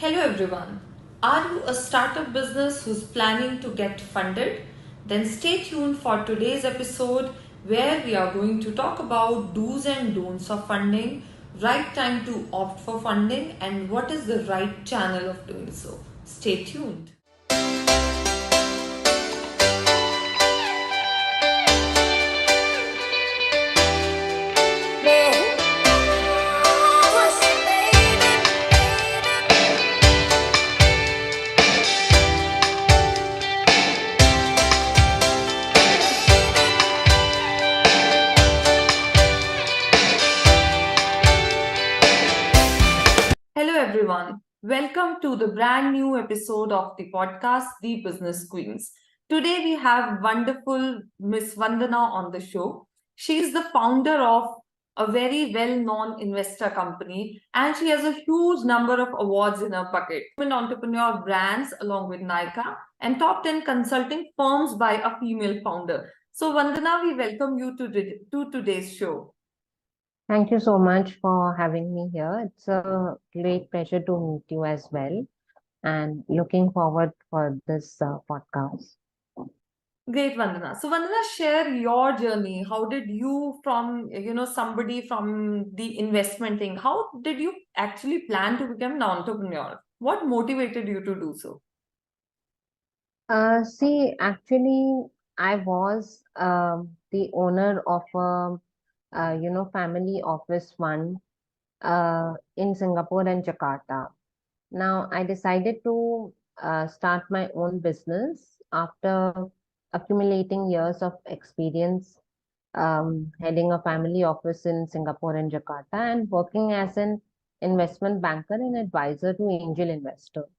Hello everyone. Are you a startup business who's planning to get funded? Then stay tuned for today's episode where we are going to talk about do's and don'ts of funding, right time to opt for funding, and what is the right channel of doing so. Stay tuned. Hello, everyone. Welcome to the brand new episode of the podcast, The Business Queens. Today, we have wonderful Miss Vandana on the show. She is the founder of a very well known investor company, and she has a huge number of awards in her bucket. Women entrepreneur brands, along with Nika, and top 10 consulting firms by a female founder. So, Vandana, we welcome you to today's show. Thank you so much for having me here. It's a great pleasure to meet you as well, and looking forward for this podcast. Great, Vandana. So, Vandana, share your journey. How did you, from somebody from the investment thing, how did you actually plan to become an entrepreneur? What motivated you to do so? Actually, I was the owner of a family office fund in Singapore and Jakarta. Now, I decided to start my own business after accumulating years of experience heading a family office in Singapore and Jakarta and working as an investment banker and advisor to angel investors.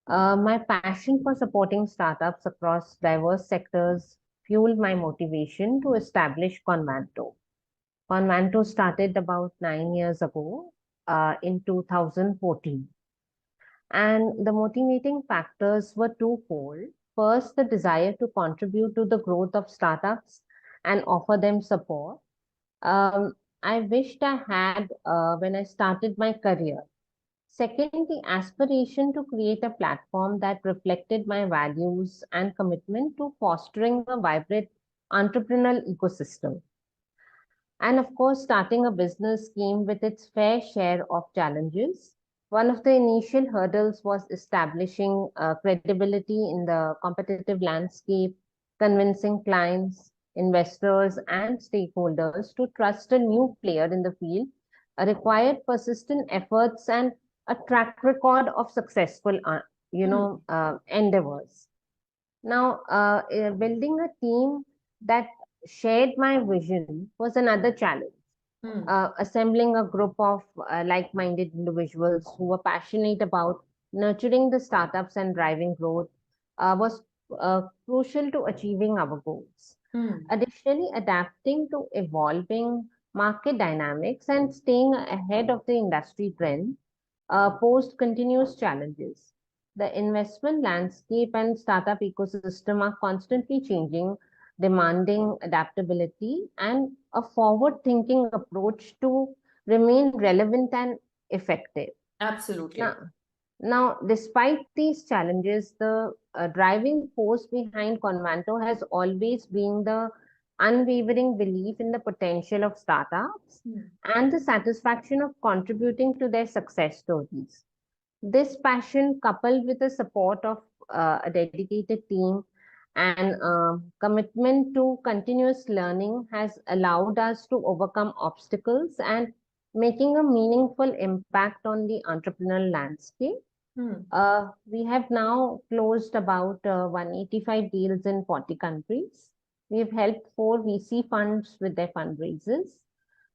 My passion for supporting startups across diverse sectors fueled my motivation to establish Convanto. Convanto started about 9 years ago in 2014. And the motivating factors were twofold. First, the desire to contribute to the growth of startups and offer them support. I wished I had when I started my career. Second, the aspiration to create a platform that reflected my values and commitment to fostering a vibrant entrepreneurial ecosystem. And of course, starting a business came with its fair share of challenges. One of the initial hurdles was establishing credibility in the competitive landscape, convincing clients, investors, and stakeholders to trust a new player in the field required persistent efforts and a track record of successful, Hmm. endeavors. Now, building a team that shared my vision was another challenge. Hmm. Assembling a group of like-minded individuals who were passionate about nurturing the startups and driving growth was crucial to achieving our goals. Hmm. Additionally, adapting to evolving market dynamics and staying ahead of the industry trend posed continuous challenges. The investment landscape and startup ecosystem are constantly changing, demanding adaptability and a forward thinking approach to remain relevant and effective. Absolutely. Now, despite these challenges, the driving force behind Convanto has always been the unwavering belief in the potential of startups Hmm. and the satisfaction of contributing to their success stories. This passion, coupled with the support of a dedicated team and commitment to continuous learning, has allowed us to overcome obstacles and making a meaningful impact on the entrepreneurial landscape. Hmm. We have now closed about 185 deals in 40 countries. We've helped four VC funds with their fundraisers.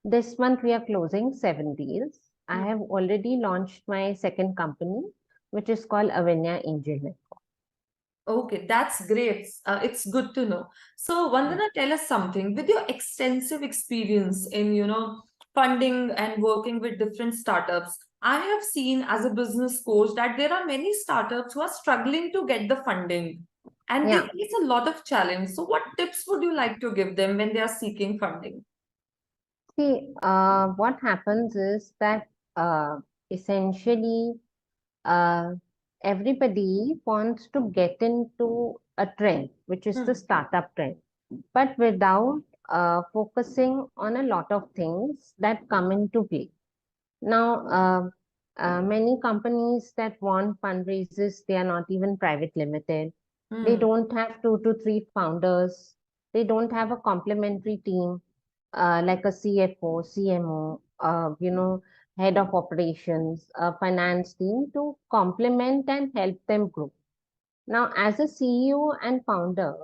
This month, we are closing 7 deals. I have already launched my second company, which is called Avenya Angel Network. Okay, that's great. It's good to know. So, Vandana, tell us something. With your extensive experience in, funding and working with different startups, I have seen as a business coach that there are many startups who are struggling to get the funding and they Yeah. face a lot of challenge. So, what tips would you like to give them when they are seeking funding? See, what happens is that essentially uh, everybody wants to get into a trend, which is the startup trend, but without focusing on a lot of things that come into play. Now, many companies that want fundraisers, they are not even private limited. They Hmm. don't have 2 to 3 founders. They don't have a complementary team like a CFO, CMO, head of operations, a finance team to complement and help them grow. Now, as a CEO and founder,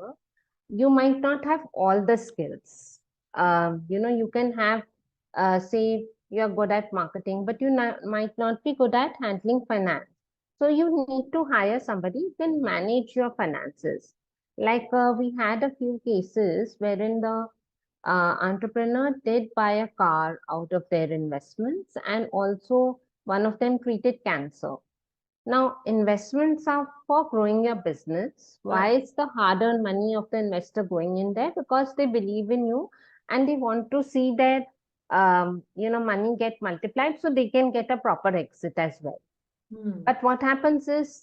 you might not have all the skills. You can have, say, you're good at marketing, but you might not be good at handling finance. So you need to hire somebody who can manage your finances. Like we had a few cases wherein the entrepreneur did buy a car out of their investments, and also one of them treated cancer. Now, investments are for growing your business. Why Right. is the hard-earned money of the investor going in there? Because they believe in you and they want to see that money get multiplied so they can get a proper exit as well. Hmm. But what happens is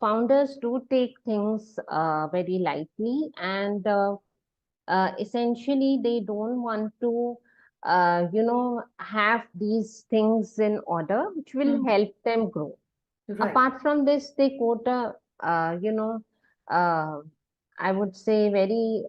founders do take things very lightly, and essentially they don't want to have these things in order which will Hmm. help them grow. Right. Apart from this, they quote a, uh, I would say very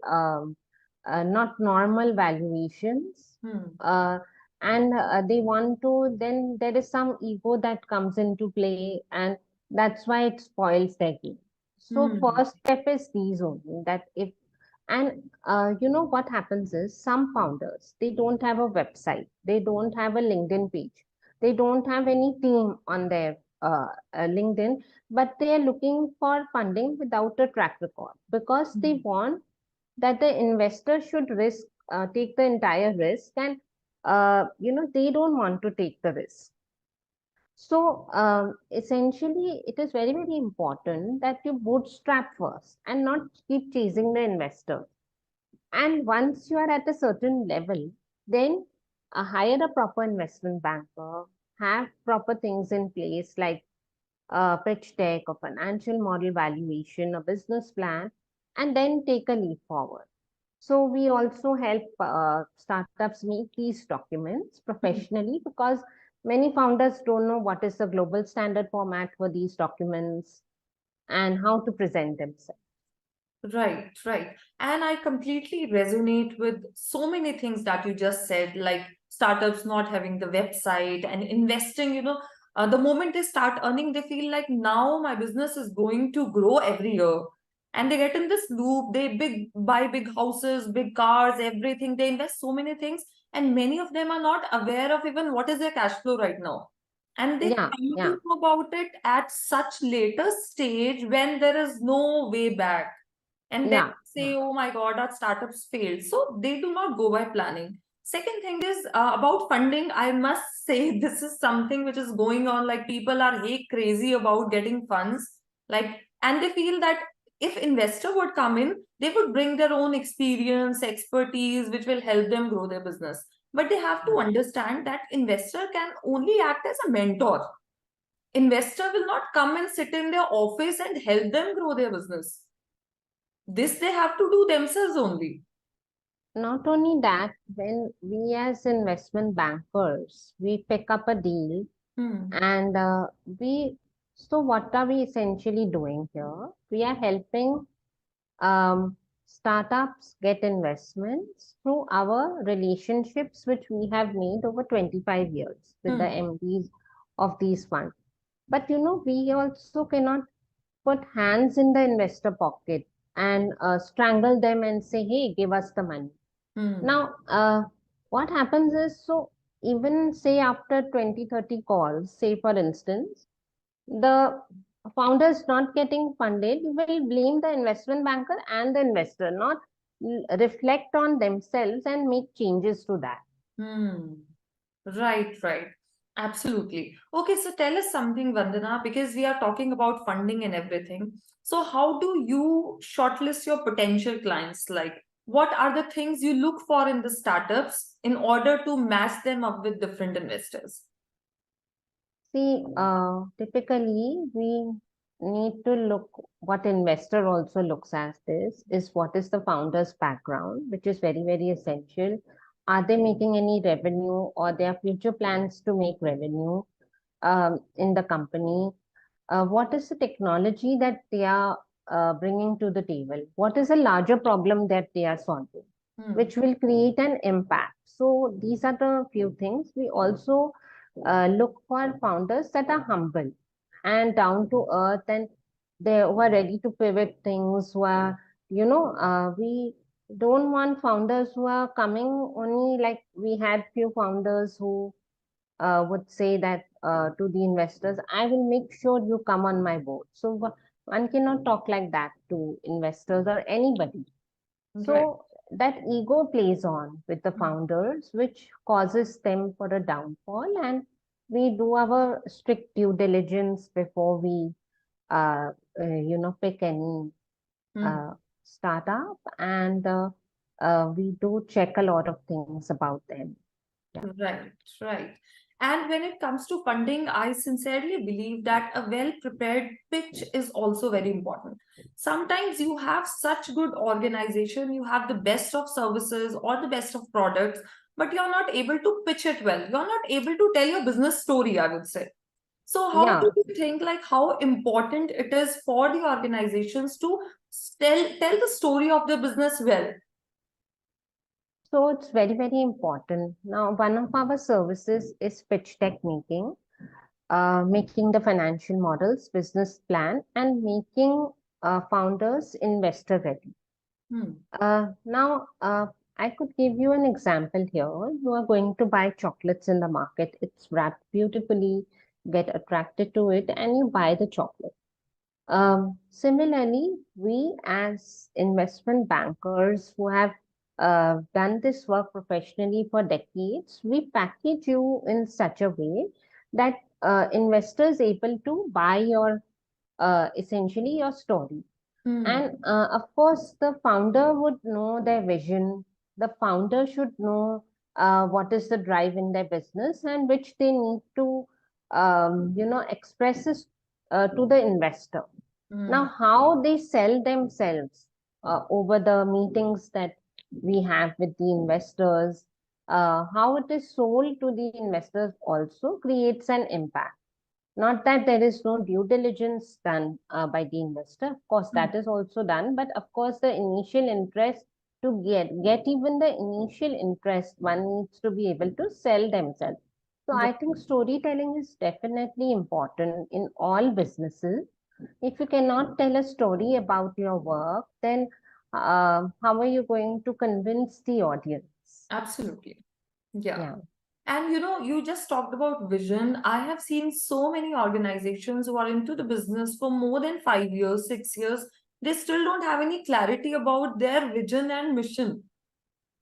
not normal valuations. Hmm. Uh, and they want to, then there is some ego that comes into play, and that's why it spoils their game. So, Hmm. first step is these only, that if, and what happens is some founders, they don't have a website, they don't have a LinkedIn page, they don't have any team on their LinkedIn, but they are looking for funding without a track record because they Hmm. want that the investor should take the entire risk, and they don't want to take the risk. So essentially, it is very, very important that you bootstrap first and not keep chasing the investor. And once you are at a certain level, then hire a proper investment banker, have proper things in place like pitch deck, a financial model valuation, a business plan, and then take a leap forward. So we also help startups make these documents Hmm. professionally because many founders don't know what is the global standard format for these documents and how to present themselves. Right, right. And I completely resonate with so many things that you just said, like startups not having the website and investing, the moment they start earning, they feel like now my business is going to grow every year. And they get in this loop, they buy big houses, big cars, everything. They invest so many things, and many of them are not aware of even what is their cash flow right now. And they Yeah, come yeah, to know about it at such later stage when there is no way back, and then yeah, yeah, say, oh my god, our startups failed. So they do not go by planning. Second thing is about funding. I must say this is something which is going on, like people are hey crazy about getting funds, like, and they feel that if investor would come in, they would bring their own experience, expertise, which will help them grow their business. But they have to understand that investor can only act as a mentor. Investor will not come and sit in their office and help them grow their business. This they have to do themselves only. Not only that, when we as investment bankers, we pick up a deal Hmm. and so what are we essentially doing here? We are helping um, startups get investments through our relationships, which we have made over 25 years with the Hmm. MDs of these funds. But we also cannot put hands in the investor pocket and strangle them and say, hey, give us the money. Hmm. Now, what happens is, so even say after 20, 30 calls, say for instance, the founder is not getting funded, you will blame the investment banker and the investor, not reflect on themselves and make changes to that. Hmm. Right, right. Absolutely. Okay, so tell us something, Vandana, because we are talking about funding and everything. So, how do you shortlist your potential clients? Like, what are the things you look for in the startups in order to match them up with different investors? See, typically we need to look what investor also looks at this is what is the founder's background, which is very, very essential. Are they making any revenue or their future plans to make revenue in the company? What is the technology that they are bringing to the table? What is a larger problem that they are solving, Hmm. which will create an impact? So these are the few things. We also look for founders that are humble and down to earth, and they who are ready to pivot things. Who are, we don't want founders who are coming only like we had few founders who would say that to the investors, I will make sure you come on my board. So one cannot talk like that to investors or anybody. Right. So that ego plays on with the Hmm. founders, which causes them for a downfall. And we do our strict due diligence before we, uh, pick any Hmm. uh, startup, and we do check a lot of things about them. Yeah. Right, right. And when it comes to funding, I sincerely believe that a well-prepared pitch is also very important. Sometimes you have such good organization, you have the best of services or the best of products, but you're not able to pitch it well. You're not able to tell your business story, I would say. So how do Yeah. you think like how important it is for the organizations to tell the story of their business well? So it's very, very important. Now, one of our services is pitch deck making, making the financial models, business plan, and making founders investor ready. Hmm. Now, I could give you an example here. You are going to buy chocolates in the market. It's wrapped beautifully, get attracted to it, and you buy the chocolate. Similarly, we as investment bankers who have done this work professionally for decades, we package you in such a way that investors able to buy your essentially your story. Hmm. And of course, the founder would know their vision. The founder should know what is the drive in their business and which they need to, express this to the investor. Now, Hmm. how they sell themselves over the meetings that we have with the investors, how it is sold to the investors also creates an impact. Not that there is no due diligence done by the investor. Of course, Hmm. that is also done. But of course, the initial interest to get even the initial interest, one needs to be able to sell themselves. So I think storytelling is definitely important in all businesses. If you cannot tell a story about your work, then how are you going to convince the audience? Absolutely. Yeah. Yeah. And you just talked about vision. I have seen so many organizations who are into the business for more than 5 years, 6 years. They still don't have any clarity about their vision and mission.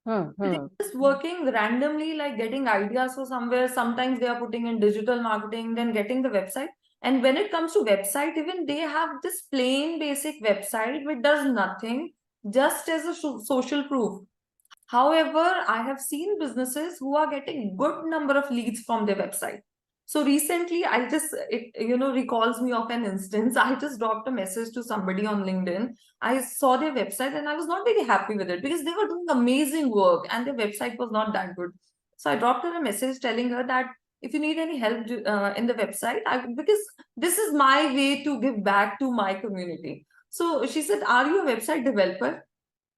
Hmm, They're hmm. just working randomly, like getting ideas for somewhere. Sometimes they are putting in digital marketing, then getting the website. And when it comes to website, even they have this plain basic website which does nothing, just as a social proof. However, I have seen businesses who are getting good number of leads from their website. So recently, it recalls me of an instance. I just dropped a message to somebody on LinkedIn. I saw their website and I was not very happy with it because they were doing amazing work and their website was not that good. So I dropped her a message telling her that if you need any help in the website, because this is my way to give back to my community. So she said, "Are you a website developer?"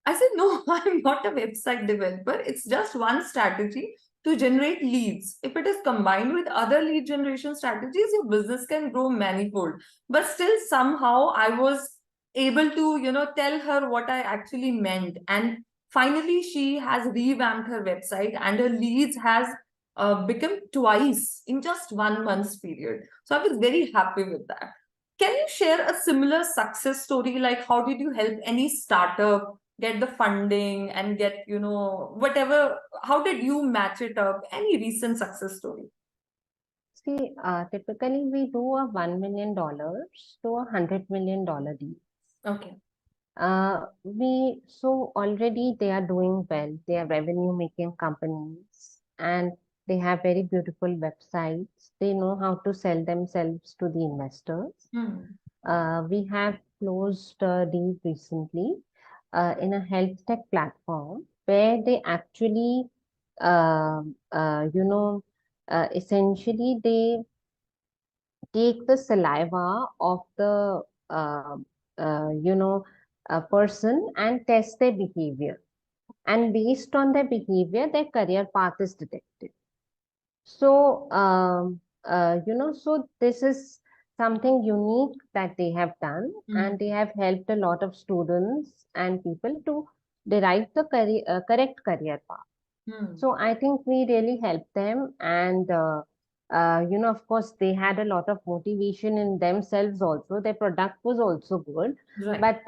I said, no, I'm not a website developer. It's just one strategy to generate leads. If it is combined with other lead generation strategies, your business can grow manifold. But still, somehow, I was able to, tell her what I actually meant. And finally, she has revamped her website and her leads has become twice in just 1 month's period. So I was very happy with that. Can you share a similar success story? Like, how did you help any startup get the funding and get whatever, how did you match it up? Any recent success story? See, typically we do a $1 million to $100 million deal. Okay. So already they are doing well. They are revenue making companies, and They have very beautiful websites. They know how to sell themselves to the investors. Hmm. We have closed a deal recently in a health tech platform where they actually, uh, you know, essentially they take the saliva of the person and test their behavior. And based on their behavior, their career path is detected. So, so this is something unique that they have done, Hmm. and they have helped a lot of students and people to derive the correct career path. Hmm. So I think we really helped them, and of course, they had a lot of motivation in themselves also. Their product was also good, Right. but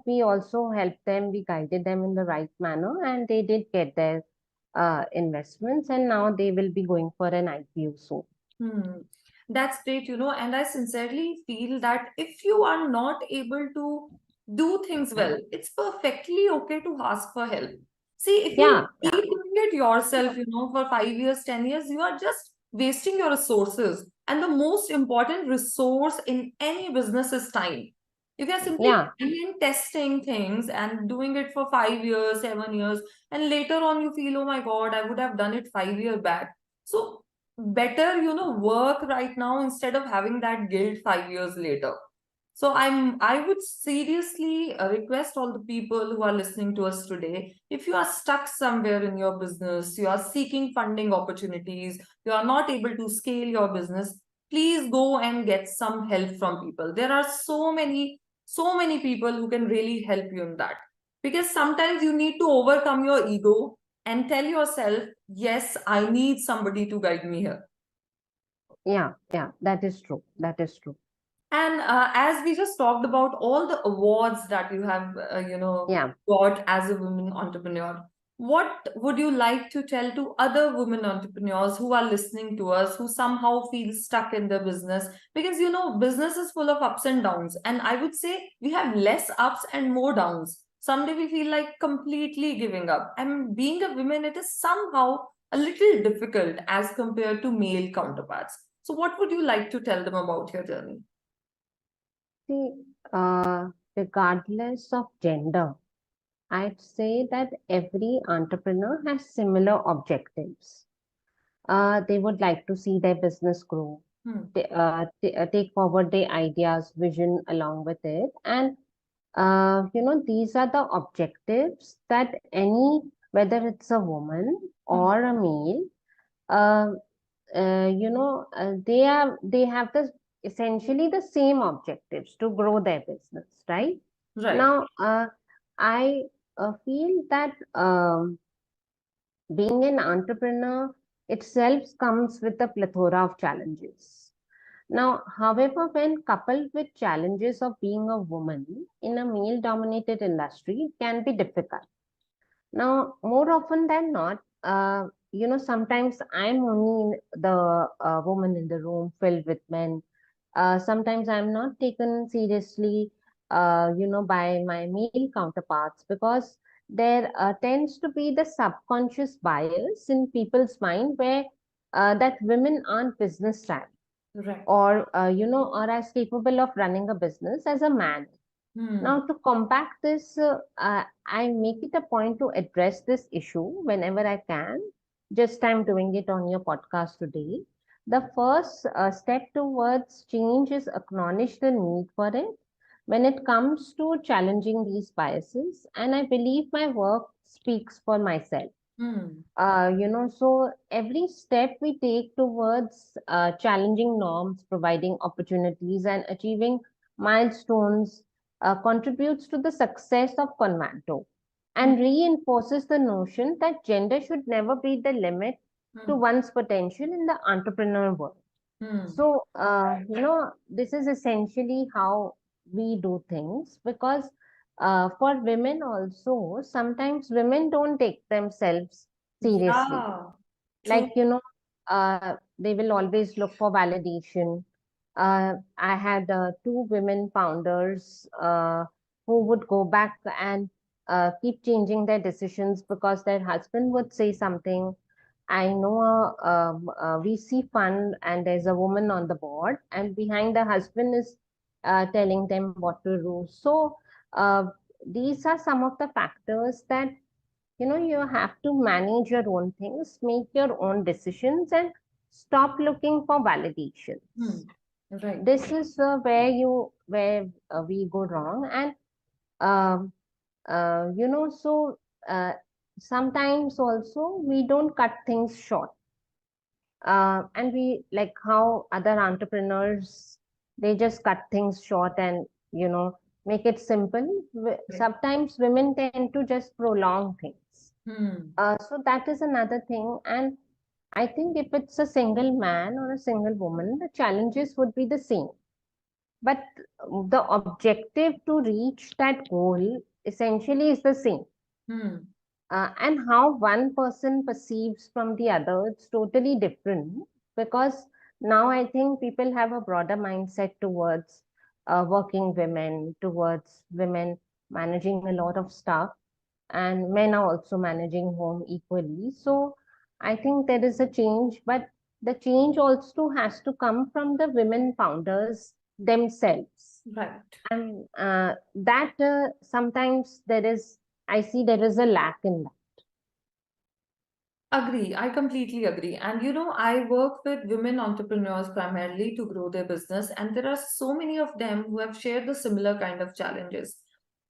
we also helped them. We guided them in the right manner, and they did get their investments, and now they will be going for an IPO soon. Hmm. That's great, and I sincerely feel that if you are not able to do things well, it's perfectly okay to ask for help. See, if you Yeah, keep yeah, doing it yourself, for 5 years, 10 years, you are just wasting your resources. And the most important resource in any business is time. If you're simply yeah, trying and testing things and doing it for 5 years, 7 years, and later on you feel, oh my God, I would have done it 5 years back. So better work right now instead of having that guilt 5 years later. So I would seriously request all the people who are listening to us today, if you are stuck somewhere in your business, you are seeking funding opportunities, you are not able to scale your business, please go and get some help from people. There are so many people who can really help you in that, because sometimes you need to overcome your ego and tell yourself, yes, I need somebody to guide me here. yeah, yeah. That is true. That is true. And as we just talked about all the awards that you have, Yeah. got as a women entrepreneur, what would you like to tell to other women entrepreneurs who are listening to us, who somehow feel stuck in their business? Because, business is full of ups and downs. And I would say we have less ups and more downs. Someday we feel like completely giving up. And being a woman, it is somehow a little difficult as compared to male counterparts. So, what would you like to tell them about your journey? See, regardless of gender, I'd say that every entrepreneur has similar objectives. They would like to see their business grow, Hmm. take forward their ideas, vision along with it. And, these are the objectives that whether it's a woman Hmm. or a male, uh, they have essentially the same objectives to grow their business, right? Right. Now, I feel that being an entrepreneur itself comes with a plethora of challenges. Now, however, when coupled with challenges of being a woman in a male-dominated industry, it can be difficult. Now, more often than not, sometimes I'm only the woman in the room filled with men. Sometimes I'm not taken seriously, by my male counterparts, because there tends to be the subconscious bias in people's mind where that women aren't business savvy, Right. or or as capable of running a business as a man. Hmm. Now, to combat this, I make it a point to address this issue whenever I can. Just I'm doing it on your podcast today. The first step towards change is acknowledge the need for it when it comes to challenging these biases. And I believe my work speaks for myself. Hmm. So every step we take towards challenging norms, providing opportunities, and achieving milestones contributes to the success of Convanto Hmm. and reinforces the notion that gender should never be the limit to Hmm. one's potential in the entrepreneur world. Hmm. So, this is essentially how we do things, because for women also, sometimes women don't take themselves seriously. Yeah. True. Like, they will always look for validation. I had two women founders who would go back and keep changing their decisions because their husband would say something, I know a VC fund, and there's a woman on the board, and behind the husband is telling them what to do. So uh, these are some of the factors that you have to manage your own things, make your own decisions, and stop looking for validations. Right. This is where we go wrong, and um, so sometimes also we don't cut things short, and we like how other entrepreneurs, they just cut things short and make it simple. Right. Sometimes women tend to just prolong things, so that is another thing. And I think if it's a single man or a single woman, the challenges would be the same. But the objective to reach that goal essentially is the same. And how one person perceives from the other, it's totally different, because now I think people have a broader mindset towards working women, towards women managing a lot of stuff, and men are also managing home equally. So I think there is a change, but the change also has to come from the women founders themselves. Right. And that sometimes I see there is a lack in that. Agree. I completely agree. And I work with women entrepreneurs primarily to grow their business, and there are so many of them who have shared the similar kind of challenges.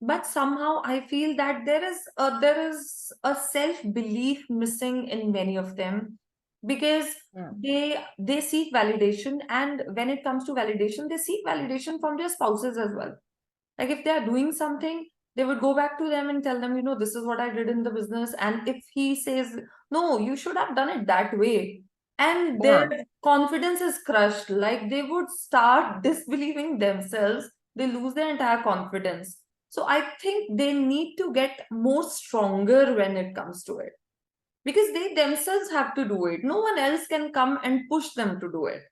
But somehow I feel that there is a self-belief missing in many of them, because Yeah. they seek validation, and when it comes to validation, they seek validation from their spouses as well. Like if they are doing something, they would go back to them and tell them, this is what I did in the business. And if he says, no, you should have done it that way, and their Yeah. confidence is crushed, like they would start disbelieving themselves, they lose their entire confidence. So I think they need to get more stronger when it comes to it, because they themselves have to do it. No one else can come and push them to do it.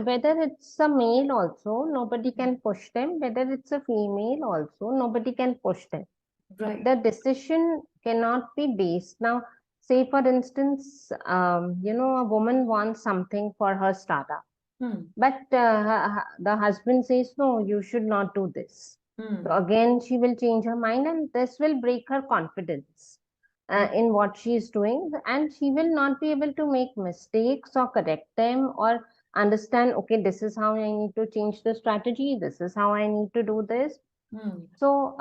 Whether it's a male also, nobody can push them. Whether it's a female also, nobody can push them. Right. The decision cannot be based. Now, say for instance, a woman wants something for her startup, Hmm. but the husband says, no, you should not do this. So Hmm. again, she will change her mind, and this will break her confidence in what she is doing. And she will not be able to make mistakes or correct them or understand, okay, this is how I need to change the strategy. This is how I need to do this. Hmm. So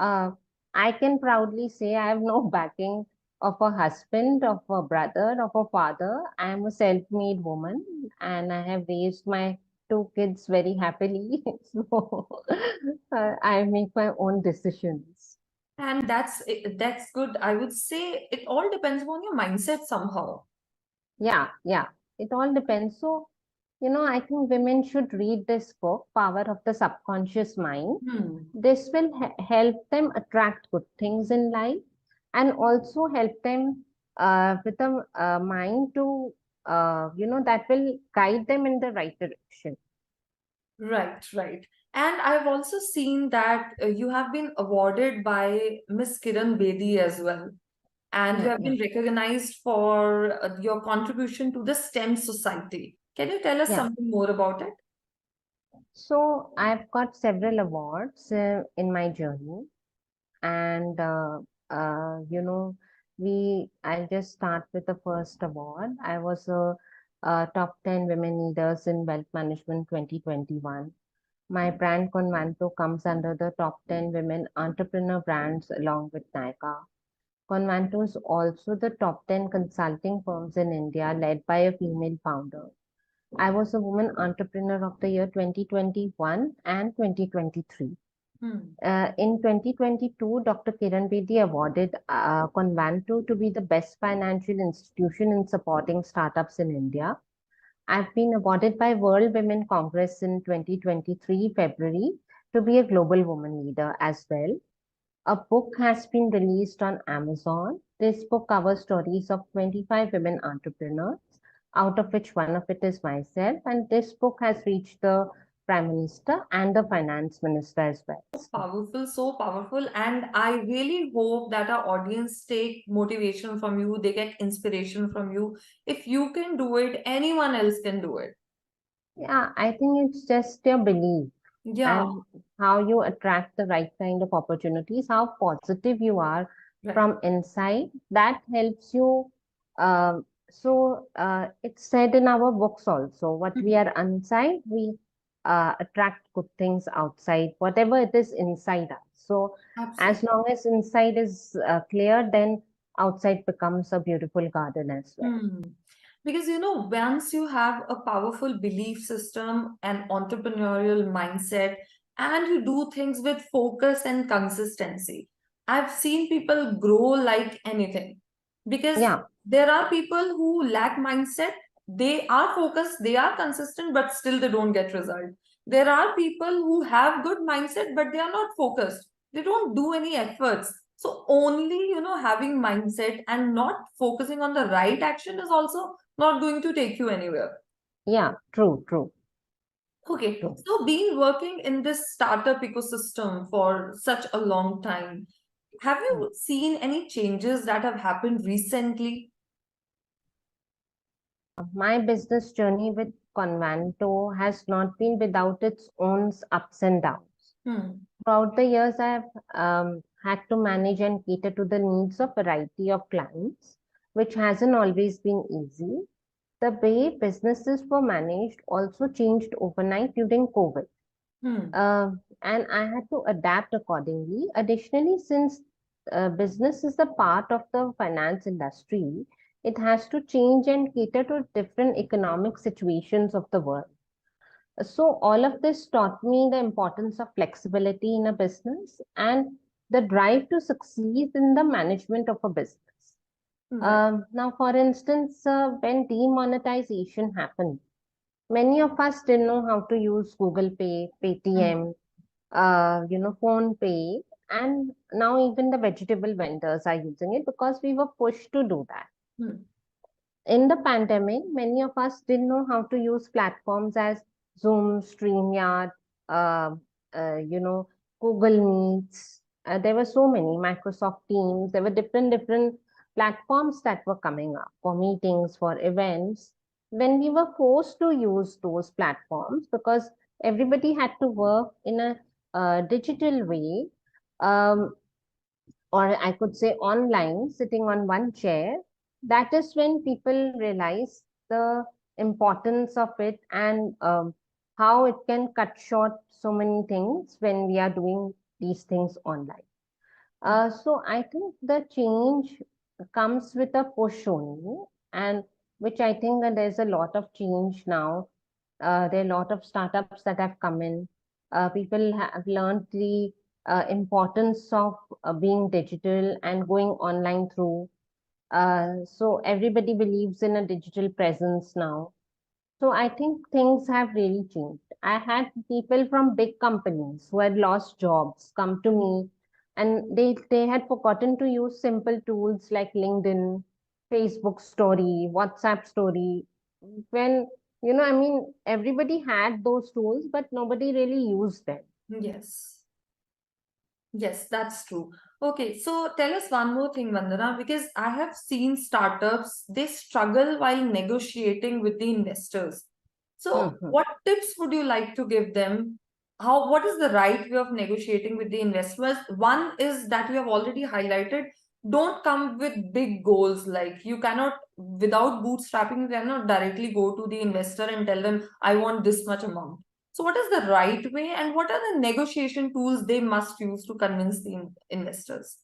I can proudly say I have no backing of a husband, of a brother, of a father. I am a self-made woman, and I have raised my two kids very happily. So I make my own decisions. And that's good. I would say it all depends on your mindset somehow. Yeah, yeah. It all depends. So, I think women should read this book, Power of the Subconscious Mind. Hmm. This will help them attract good things in life, and also help them with a mind to, that will guide them in the right direction. Right, right. And I've also seen that you have been awarded by Miss Kiran Bedi as well. And you Yeah, have yeah, been recognized for your contribution to the STEM society. Can you tell us yeah. something more about it? So I've got several awards in my journey, and I'll just start with the first award. I was a top 10 women leaders in wealth management 2021. My brand Convanto comes under the top 10 women entrepreneur brands along with Nykaa. Convanto is also the top 10 consulting firms in India led by a female founder. I was a Woman Entrepreneur of the Year 2021 and 2023. Hmm. In 2022, Dr. Kiran Bedi awarded Convanto to be the best financial institution in supporting startups in India. I've been awarded by World Women Congress in 2023 February to be a global woman leader as well. A book has been released on Amazon. This book covers stories of 25 women entrepreneurs, out of which one of it is myself. And this book has reached the Prime Minister and the Finance Minister as well. Powerful, so powerful. And I really hope that our audience take motivation from you, they get inspiration from you. If you can do it, anyone else can do it. Yeah, I think it's just your belief Yeah, and how you attract the right kind of opportunities, how positive you are right. from inside. That helps you. It's said in our books also, what we Mhm. are inside, we attract good things outside, whatever it is inside us. So as Absolutely. long as inside is clear, then outside becomes a beautiful garden as well. Hmm. Because once you have a powerful belief system, an entrepreneurial mindset, and you do things with focus and consistency, I've seen people grow like anything. Because Yeah, there are people who lack mindset, they are focused, they are consistent, but still they don't get result. There are people who have good mindset, but they are not focused. They don't do any efforts. So only, having mindset and not focusing on the right action is also not going to take you anywhere. yeah, true, true, Okay, true. so being working in this startup ecosystem for such a long time, have you seen any changes that have happened recently? My business journey with Convanto has not been without its own ups and downs. Hmm. Throughout the years, I've had to manage and cater to the needs of a variety of clients, which hasn't always been easy. The way businesses were managed also changed overnight during COVID. Hmm. And I had to adapt accordingly. Additionally, since business is a part of the finance industry, it has to change and cater to different economic situations of the world. So, all of this taught me the importance of flexibility in a business and the drive to succeed in the management of a business. Right. Now, for instance, when demonetization happened, many of us didn't know how to use Google Pay, Hmm. Paytm, phone pay, and now even the vegetable vendors are using it because we were pushed to do that. Hmm. In the pandemic, many of us didn't know how to use platforms as Zoom, StreamYard, uh, you know, Google Meets. There were so many, Microsoft Teams. There were different platforms that were coming up for meetings, for events. When we were forced to use those platforms because everybody had to work in a digital way, um, or I could say online, sitting on one chair, that is when people realize the importance of it and how it can cut short so many things when we are doing these things online. So I think the change comes with a push only, and which I think that there's a lot of change now. There are a lot of startups that have come in. People have learned the importance of being digital and going online through. So everybody believes in a digital presence now. So I think things have really changed. I had people from big companies who had lost jobs come to me and they had forgotten to use simple tools like LinkedIn, Facebook story, WhatsApp story. When, I mean, everybody had those tools, but nobody really used them. Yes. Yes, that's true. Okay, so tell us one more thing, Vandana, because I have seen startups, they struggle while negotiating with the investors. So, Mhm. what tips would you like to give them? What is the right way of negotiating with the investors? One is that you have already highlighted, don't come with big goals. Like you cannot, without bootstrapping, you cannot directly go to the investor and tell them, I want this much amount. So, what is the right way, and what are the negotiation tools they must use to convince the investors?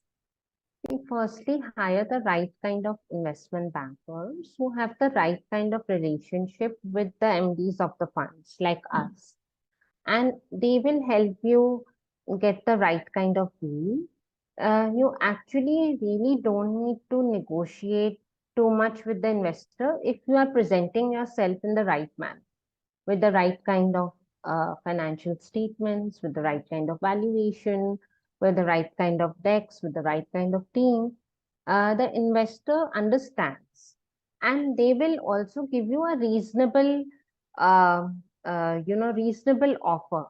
Firstly, hire the right kind of investment bankers who have the right kind of relationship with the MDs of the funds, like Hmm. us. And they will help you get the right kind of deal. You actually really don't need to negotiate too much with the investor if you are presenting yourself in the right manner, with the right kind of financial statements, with the right kind of valuation, with the right kind of decks, with the right kind of team. The investor understands, and they will also give you a reasonable uh, reasonable offer.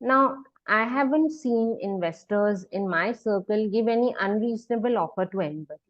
Now, I haven't seen investors in my circle give any unreasonable offer to anybody.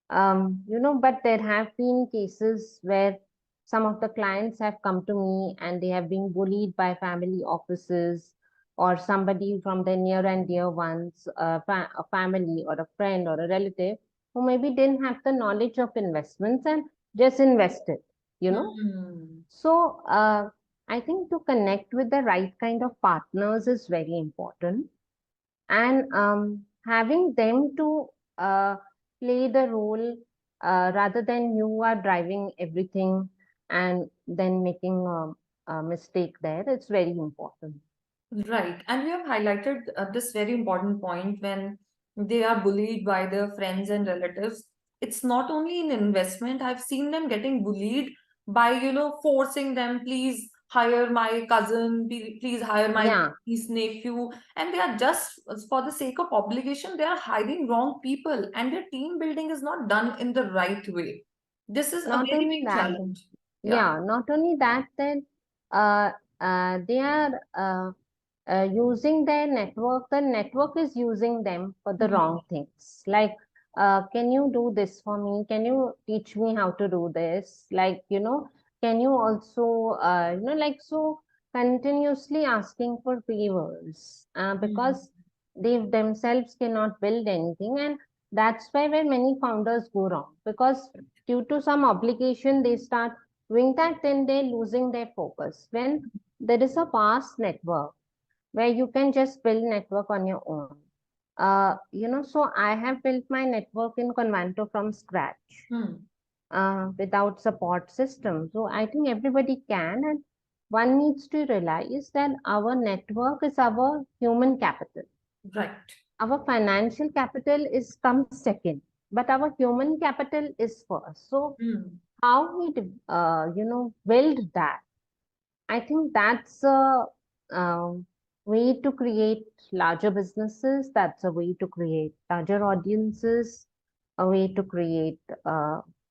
But there have been cases where some of the clients have come to me and they have been bullied by family offices or somebody from their near and dear ones, a family or a friend or a relative who maybe didn't have the knowledge of investments and just invested, you know. Hmm. So, I think to connect with the right kind of partners is very important, and having them to play the role rather than you are driving everything and then making a mistake there, it's very important. Right. And you have highlighted this very important point when they are bullied by their friends and relatives. It's not only in investment, I've seen them getting bullied by, forcing them, please hire my cousin, please hire my Yeah, niece, nephew. And they are just for the sake of obligation, they are hiring wrong people, and their team building is not done in the right way. This is a not very only big that. challenge. Yeah. Yeah, not only that, then uh, they are using their network. The network is using them for the Hmm. wrong things. Like, can you do this for me? Can you teach me how to do this? Like, can you also, like, so continuously asking for favors Hmm. because they themselves cannot build anything. And that's where many founders go wrong, because due to some obligation, they start doing that, then they're losing their focus. When there is a vast network where you can just build network on your own. So I have built my network in Convanto from scratch Hmm. without support system. So I think everybody can, and one needs to realize that our network is our human capital. Right. Our financial capital is comes second, but our human capital is first. So Hmm. how we build that, I think that's a way to create larger businesses. That's a way to create larger audiences, a way to create,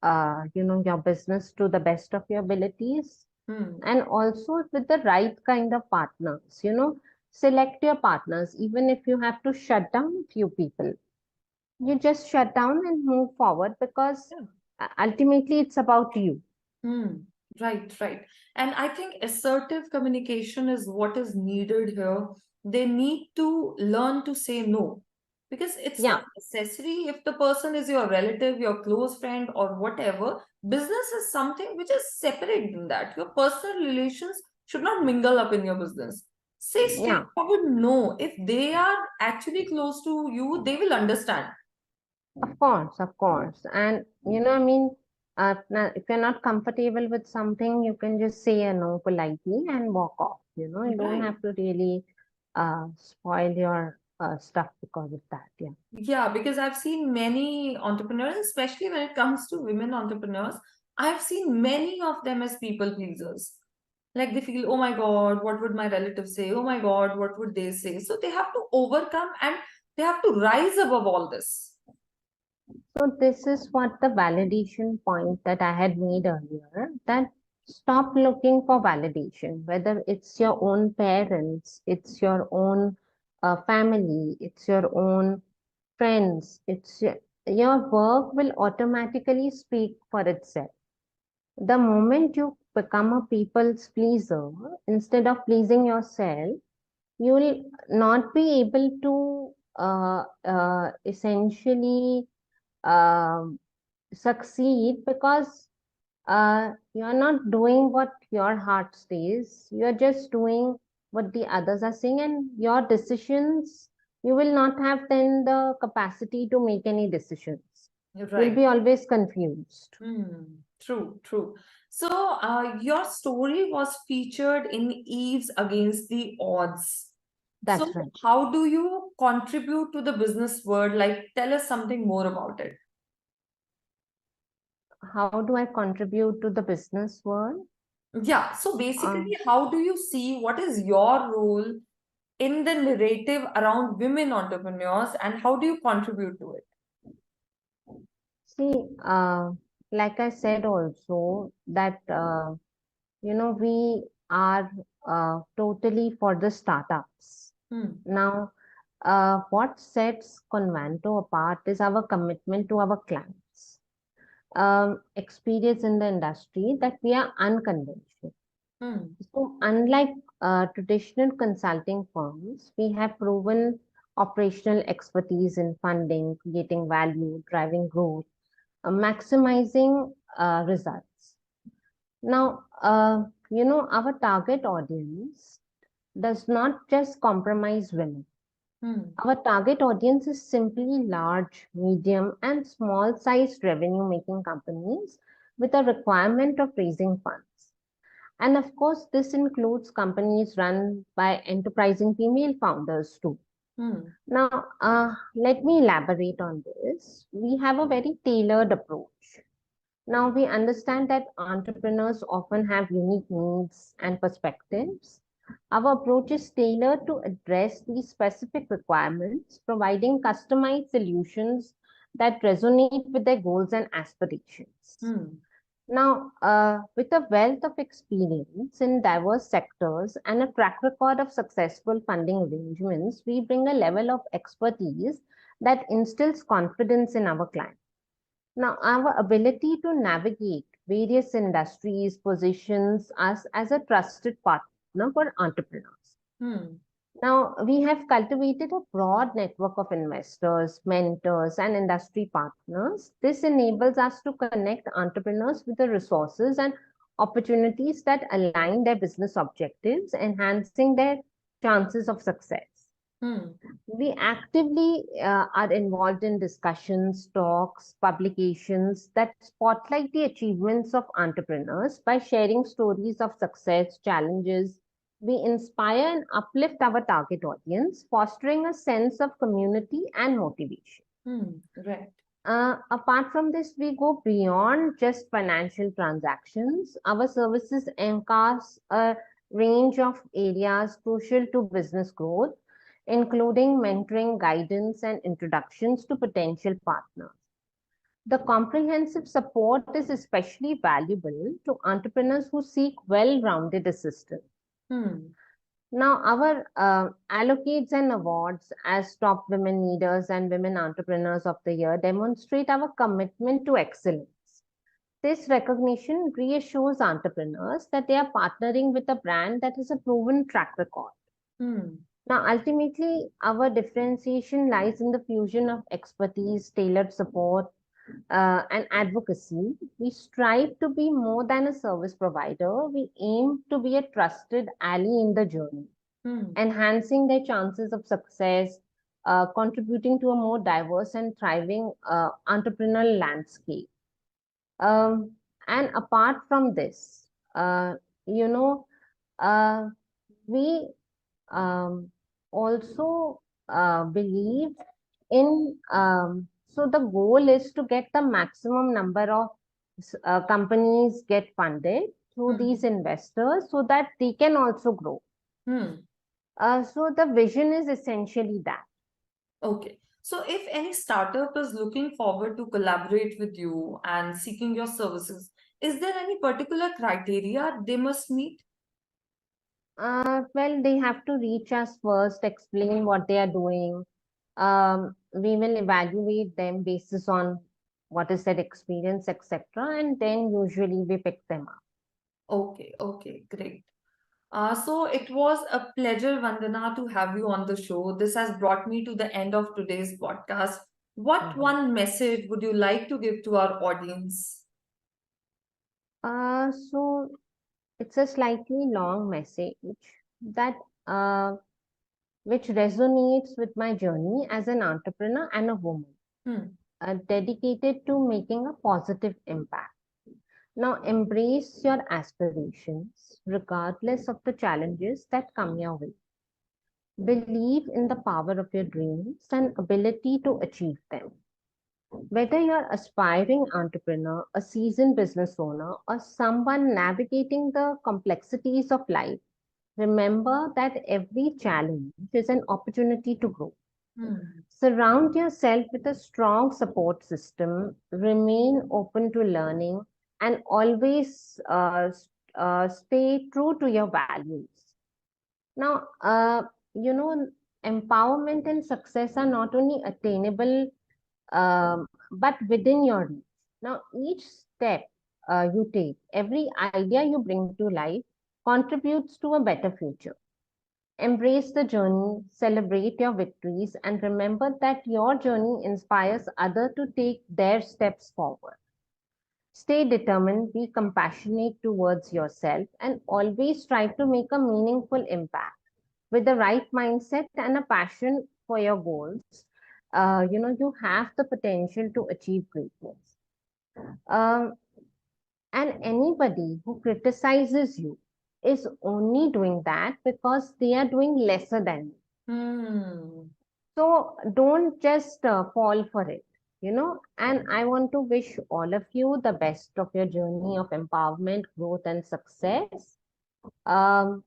your business to the best of your abilities. Hmm. And also with the right kind of partners, select your partners. Even if you have to shut down a few people, you just shut down and move forward, because Yeah. ultimately it's about you. Hmm. Right, right. And I think assertive communication is what is needed here. They need to learn to say no, because it's not Yeah, necessary if the person is your relative, your close friend, or whatever. Business is something which is separate than that. Your personal relations should not mingle up in your business. Say yeah. straightforward no. If they are actually close to you, they will understand. Of course. And if you're not comfortable with something, you can just say a no politely and walk off. You don't Right. have to really spoil your stuff because of that. Yeah. Yeah, because I've seen many entrepreneurs, especially when it comes to women entrepreneurs, I've seen many of them as people pleasers. Like they feel, oh my God, what would my relatives say? Oh my God, what would they say? So they have to overcome and they have to rise above all this. So this is what the validation point that I had made earlier, that stop looking for validation, whether it's your own parents, it's your own family, it's your own friends, your work will automatically speak for itself. The moment you become a people's pleaser, instead of pleasing yourself, you will not be able to essentially um succeed, because you're not doing what your heart says. You're just doing what the others are saying, and your decisions, you will not have then the capacity to make any decisions. You'll Right. be always confused. Hmm. True, true. So, your story was featured in Eve's Against the Odds. So, That's right. how do you contribute to the business world? Like, tell us something more about it. How do I contribute to the business world? Yeah, so Uh, basically, how do you see what is your role in the narrative around women entrepreneurs and how do you contribute to it? See, like I said also, that we are totally for the startups. Now, what sets Convanto apart is our commitment to our clients, experience in the industry that we are unconventional. So, unlike traditional consulting firms, we have proven operational expertise in funding, creating value, driving growth, maximizing results. Now, our target audience does not just compromise women. Our target audience is simply large, medium, and small sized revenue making companies with a requirement of raising funds. And of course, this includes companies run by enterprising female founders too. Now, let me elaborate on this. We have a very tailored approach. Now, we understand that entrepreneurs often have unique needs and perspectives. Our approach is tailored to address these specific requirements, providing customized solutions that resonate with their goals and aspirations. Now, with a wealth of experience in diverse sectors and a track record of successful funding arrangements, we bring a level of expertise that instills confidence in our clients. Now, our ability to navigate various industries positions us as a trusted partner for entrepreneurs. Now, we have cultivated a broad network of investors, mentors, and industry partners. This enables us to connect entrepreneurs with the resources and opportunities that align their business objectives, enhancing their chances of success. We actively are involved in discussions, talks, publications that spotlight the achievements of entrepreneurs by sharing stories of success, challenges. We inspire and uplift our target audience, fostering a sense of community and motivation. Right. Apart from this, we go beyond just financial transactions. Our services encompass a range of areas crucial to business growth, including mentoring, guidance, and introductions to potential partners. The comprehensive support is especially valuable to entrepreneurs who seek well-rounded assistance. Now, our allocates and awards as top women leaders and women entrepreneurs of the year demonstrate our commitment to excellence. This recognition reassures entrepreneurs that they are partnering with a brand that has a proven track record. Now, ultimately, our differentiation lies in the fusion of expertise, tailored support, and advocacy. We strive to be more than a service provider. We aim to be a trusted ally in the journey, enhancing their chances of success, contributing to a more diverse and thriving entrepreneurial landscape. And apart from this, you know, we also believe in, so the goal is to get the maximum number of companies get funded through these investors so that they can also grow. So the vision is essentially that. Okay. So if any startup is looking forward to collaborate with you and seeking your services, is there any particular criteria they must meet? Well, they have to reach us first, explain what they are doing. We will evaluate them basis on what is their experience, etc. And then usually we pick them up. Okay, great. So it was a pleasure, Vandana, to have you on the show. This has brought me to the end of today's podcast. What one message would you like to give to our audience? So it's a slightly long message that which resonates with my journey as an entrepreneur and a woman, dedicated to making a positive impact. Now, embrace your aspirations, regardless of the challenges that come your way. Believe in the power of your dreams and ability to achieve them. Whether you're aspiring entrepreneur, a seasoned business owner, or someone navigating the complexities of life, remember that every challenge is an opportunity to grow. Surround yourself with a strong support system, remain open to learning, and always stay true to your values. Now, you know, empowerment and success are not only attainable, but within your reach. Now, each step you take, every idea you bring to life contributes to a better future. Embrace the journey, celebrate your victories, and remember that your journey inspires others to take their steps forward. Stay determined, be compassionate towards yourself, and always strive to make a meaningful impact. With the right mindset and a passion for your goals, you have the potential to achieve greatness. Um, and anybody who criticizes you is only doing that because they are doing lesser than you. So don't just fall for it, And I want to wish all of you the best of your journey of empowerment, growth, and success. Um,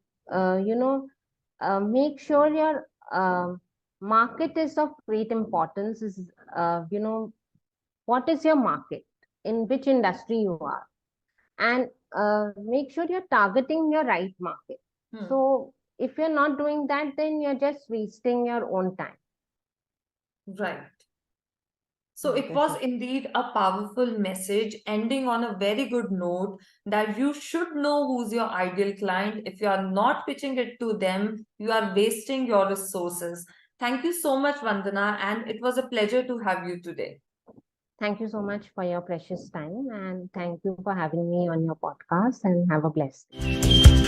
make sure your market is of great importance. What is your market? In which industry you are? And make sure you're targeting your right market. So if you're not doing that, then you're just wasting your own time. Right. So it was indeed a powerful message, ending on a very good note that you should know who's your ideal client. If you are not pitching it to them, you are wasting your resources. Thank you so much, Vandana, and it was a pleasure to have you today. Thank you so much for your precious time, and thank you for having me on your podcast, and have a blessed day.